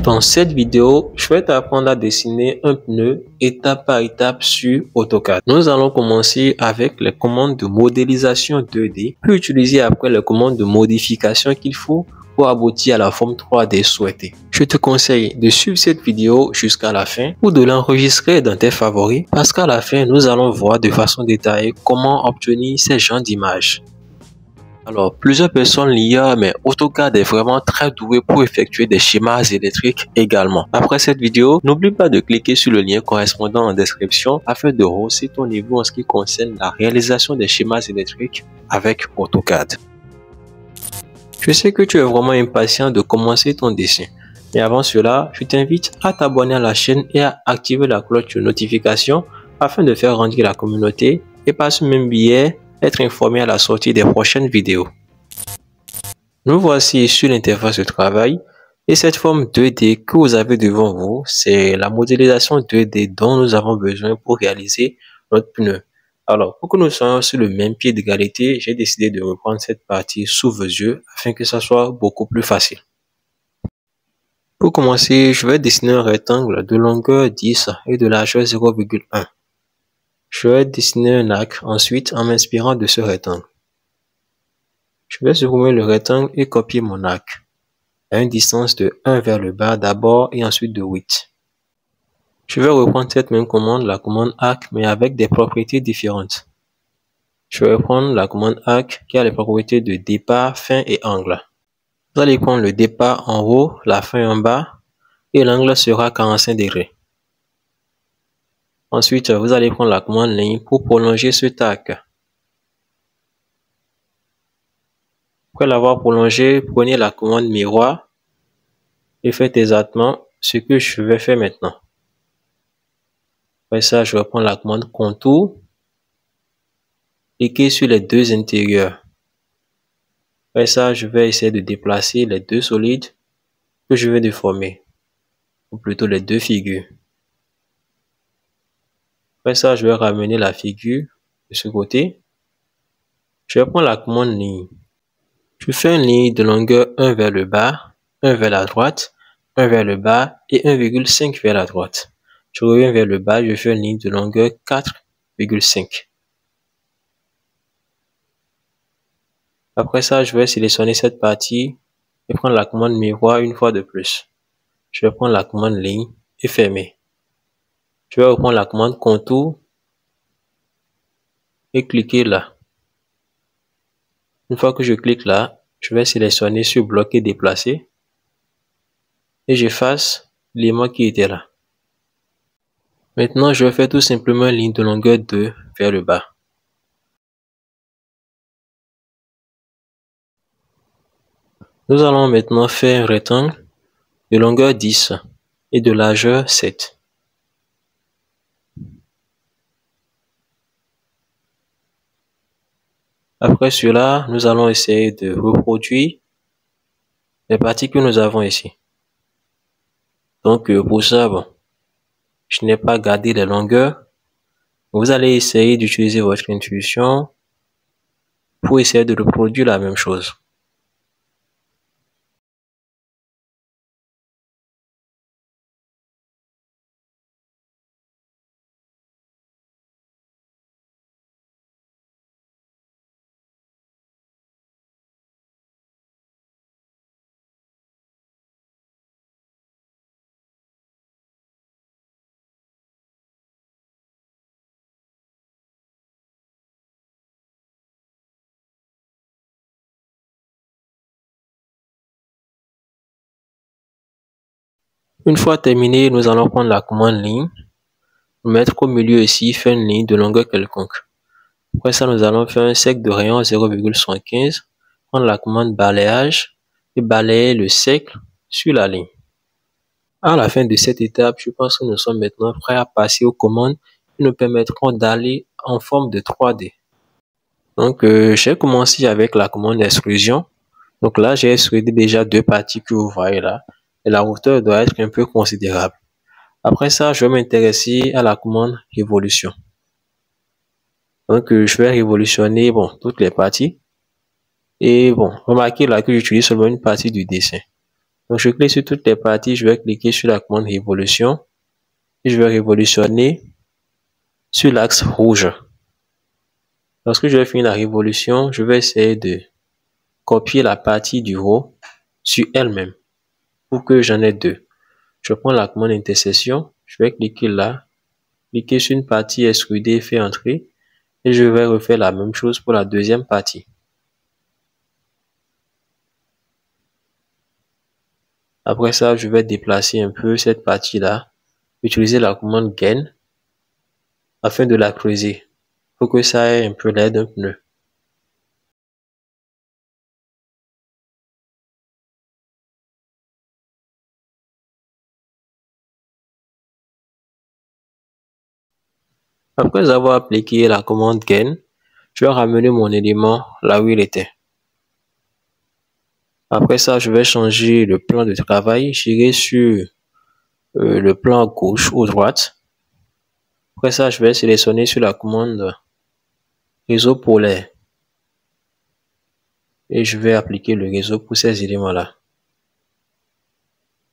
Dans cette vidéo, je vais t'apprendre à dessiner un pneu étape par étape sur AutoCAD. Nous allons commencer avec les commandes de modélisation 2D, puis utiliser après les commandes de modification qu'il faut pour aboutir à la forme 3D souhaitée. Je te conseille de suivre cette vidéo jusqu'à la fin ou de l'enregistrer dans tes favoris parce qu'à la fin, nous allons voir de façon détaillée comment obtenir ces genres d'images. Alors, plusieurs personnes l'ignorent, mais AutoCAD est vraiment très doué pour effectuer des schémas électriques également. Après cette vidéo, n'oublie pas de cliquer sur le lien correspondant en description afin de hausser ton niveau en ce qui concerne la réalisation des schémas électriques avec AutoCAD. Je sais que tu es vraiment impatient de commencer ton dessin. Mais avant cela, je t'invite à t'abonner à la chaîne et à activer la cloche de notification afin de faire grandir la communauté et par ce même biais, être informé à la sortie des prochaines vidéos. Nous voici sur l'interface de travail et cette forme 2D que vous avez devant vous, c'est la modélisation 2D dont nous avons besoin pour réaliser notre pneu. Alors, pour que nous soyons sur le même pied d'égalité, j'ai décidé de reprendre cette partie sous vos yeux afin que ça soit beaucoup plus facile. Pour commencer, je vais dessiner un rectangle de longueur 10 et de largeur 0,1. Je vais dessiner un arc ensuite en m'inspirant de ce rectangle. Je vais zoomer le rectangle et copier mon arc à une distance de 1 vers le bas d'abord et ensuite de 8. Je vais reprendre cette même commande, la commande arc, mais avec des propriétés différentes. Je vais prendre la commande arc qui a les propriétés de départ, fin et angle. Vous allez prendre le départ en haut, la fin en bas et l'angle sera 45 degrés. Ensuite, vous allez prendre la commande ligne pour prolonger cet arc. Après l'avoir prolongé, prenez la commande miroir et faites exactement ce que je vais faire maintenant. Après ça, je vais prendre la commande contour, cliquer sur les deux intérieurs. Après ça, je vais essayer de déplacer les deux solides que je vais déformer, ou plutôt les deux figures. Après ça, je vais ramener la figure de ce côté. Je vais prendre la commande ligne. Je fais une ligne de longueur 1 vers le bas, 1 vers la droite, 1 vers le bas et 1,5 vers la droite. Je reviens vers le bas, je fais une ligne de longueur 4,5. Après ça, je vais sélectionner cette partie et prendre la commande miroir une fois de plus. Je vais prendre la commande ligne et fermer. Je vais reprendre la commande contour et cliquer là. Une fois que je clique là, je vais sélectionner sur bloc et déplacer et j'efface l'élément qui était là. Maintenant, je vais faire tout simplement une ligne de longueur 2 vers le bas. Nous allons maintenant faire un rectangle de longueur 10 et de largeur 7. Après cela, nous allons essayer de reproduire les parties que nous avons ici. Donc pour ça, bon, je n'ai pas gardé les longueurs. Vous allez essayer d'utiliser votre intuition pour essayer de reproduire la même chose. Une fois terminé, nous allons prendre la commande ligne, mettre au milieu ici, faire une ligne de longueur quelconque. Après ça, nous allons faire un cercle de rayon 0,75, prendre la commande balayage et balayer le cercle sur la ligne. À la fin de cette étape, je pense que nous sommes maintenant prêts à passer aux commandes qui nous permettront d'aller en forme de 3D. Donc, j'ai commencé avec la commande extrusion. Donc là, j'ai extrudé déjà deux parties que vous voyez là. Et la hauteur doit être un peu considérable. Après ça, je vais m'intéresser à la commande révolution. Donc, je vais révolutionner toutes les parties. Et bon, remarquez là que j'utilise seulement une partie du dessin. Donc, je clique sur toutes les parties, je vais cliquer sur la commande révolution et je vais révolutionner sur l'axe rouge. Lorsque je vais finir la révolution, je vais essayer de copier la partie du haut sur elle-même pour que j'en ai deux. Je prends la commande intersection, je vais cliquer là, cliquer sur une partie extrudée, faire entrer et je vais refaire la même chose pour la deuxième partie. Après ça, je vais déplacer un peu cette partie-là, utiliser la commande gain afin de la creuser pour que ça ait un peu l'air d'un pneu. Après avoir appliqué la commande gain, je vais ramener mon élément là où il était. Après ça, je vais changer le plan de travail. J'irai sur le plan gauche ou droite. Après ça, je vais sélectionner sur la commande réseau polaire. Et je vais appliquer le réseau pour ces éléments-là.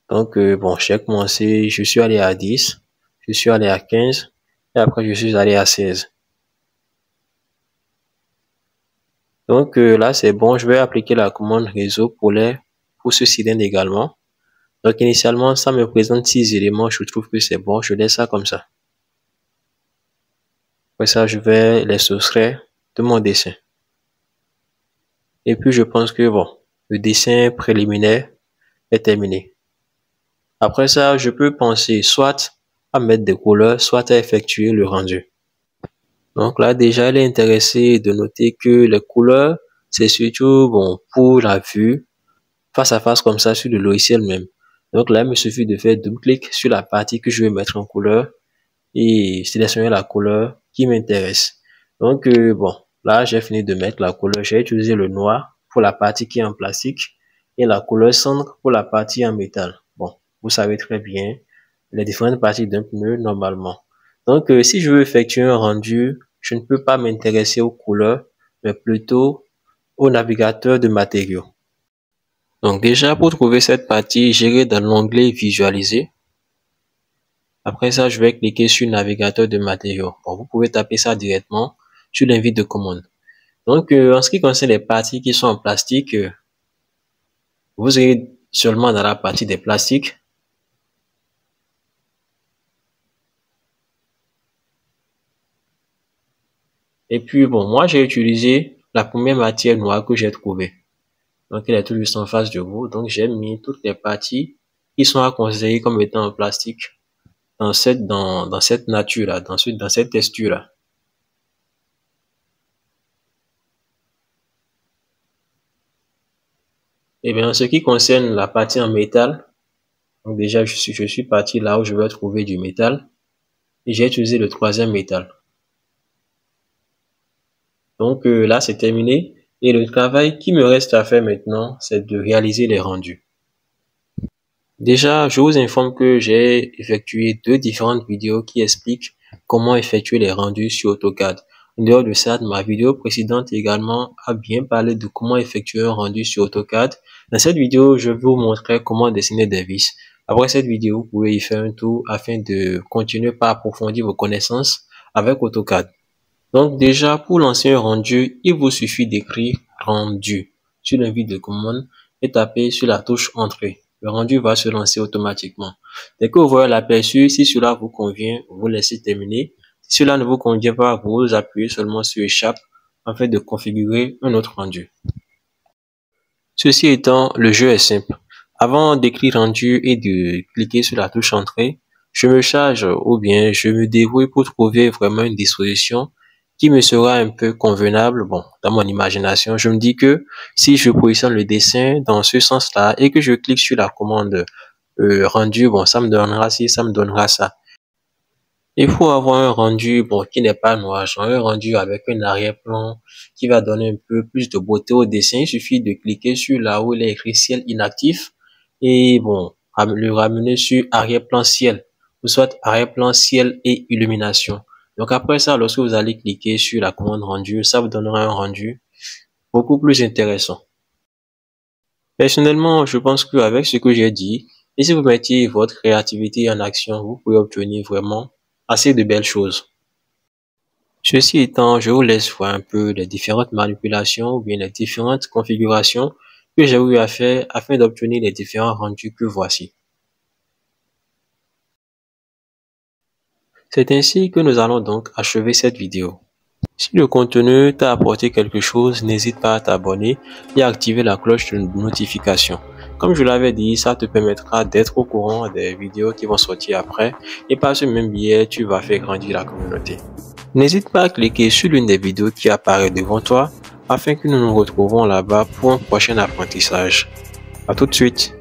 Donc, bon, j'ai commencé, je suis allé à 10, je suis allé à 15, et après je suis allé à 16. Donc là, c'est bon, je vais appliquer la commande réseau polaire pour ce cylindre également. Donc initialement, ça me présente 6 éléments, je trouve que c'est bon, je laisse ça comme ça. Après ça, je vais les soustraire de mon dessin. Et puis je pense que bon, le dessin préliminaire est terminé. Après ça, je peux penser soit à mettre des couleurs, soit à effectuer le rendu. Donc là, déjà, elle est intéressée de noter que les couleurs, c'est surtout bon pour la vue face à face comme ça sur le logiciel même. Donc là, il me suffit de faire double-clic sur la partie que je vais mettre en couleur et sélectionner la couleur qui m'intéresse. Donc bon, là, j'ai fini de mettre la couleur. J'ai utilisé le noir pour la partie qui est en plastique et la couleur cendre pour la partie en métal. Bon, vous savez très bien les différentes parties d'un pneu normalement. Donc, si je veux effectuer un rendu, je ne peux pas m'intéresser aux couleurs, mais plutôt au navigateur de matériaux. Donc déjà, pour trouver cette partie, j'irai dans l'onglet visualiser. Après ça, je vais cliquer sur navigateur de matériaux. Bon, vous pouvez taper ça directement sur l'invite de commande. Donc, en ce qui concerne les parties qui sont en plastique, vous irez seulement dans la partie des plastiques. Et puis, bon, moi, j'ai utilisé la première matière noire que j'ai trouvée. Donc, elle est tout juste en face de vous. Donc, j'ai mis toutes les parties qui sont à considérer comme étant en plastique dans cette nature-là, dans cette texture-là. Et bien, en ce qui concerne la partie en métal, donc déjà, je suis parti là où je vais trouver du métal. Et j'ai utilisé le troisième métal. Donc là, c'est terminé. Et le travail qui me reste à faire maintenant, c'est de réaliser les rendus. Déjà, je vous informe que j'ai effectué 2 différentes vidéos qui expliquent comment effectuer les rendus sur AutoCAD. En dehors de ça, ma vidéo précédente également a bien parlé de comment effectuer un rendu sur AutoCAD. Dans cette vidéo, je vais vous montrer comment dessiner des vis. Après cette vidéo, vous pouvez y faire un tour afin de continuer par approfondir vos connaissances avec AutoCAD. Donc déjà, pour lancer un rendu, il vous suffit d'écrire rendu sur l'invite de commande et taper sur la touche entrée. Le rendu va se lancer automatiquement. Dès que vous voyez l'aperçu, si cela vous convient, vous laissez terminer. Si cela ne vous convient pas, vous appuyez seulement sur échappe afin de configurer un autre rendu. Ceci étant, le jeu est simple. Avant d'écrire rendu et de cliquer sur la touche entrée, je me charge ou bien je me débrouille pour trouver vraiment une disposition qui me sera un peu convenable. Bon, dans mon imagination, je me dis que si je positionne le dessin dans ce sens-là et que je clique sur la commande rendu, bon, ça me donnera ci, ça me donnera ça. Il faut avoir un rendu bon, qui n'est pas noir, genre un rendu avec un arrière-plan qui va donner un peu plus de beauté au dessin. Il suffit de cliquer sur là où il est écrit ciel inactif et bon, le ramener sur arrière-plan ciel ou soit arrière-plan ciel et illumination. Donc après ça, lorsque vous allez cliquer sur la commande rendu, ça vous donnera un rendu beaucoup plus intéressant. Personnellement, je pense qu'avec ce que j'ai dit, et si vous mettiez votre créativité en action, vous pouvez obtenir vraiment assez de belles choses. Ceci étant, je vous laisse voir un peu les différentes manipulations ou bien les différentes configurations que j'ai eu à faire afin d'obtenir les différents rendus que voici. C'est ainsi que nous allons donc achever cette vidéo. Si le contenu t'a apporté quelque chose, n'hésite pas à t'abonner et à activer la cloche de notification. Comme je l'avais dit, ça te permettra d'être au courant des vidéos qui vont sortir après et par ce même biais, tu vas faire grandir la communauté. N'hésite pas à cliquer sur l'une des vidéos qui apparaît devant toi afin que nous nous retrouvons là-bas pour un prochain apprentissage. À tout de suite.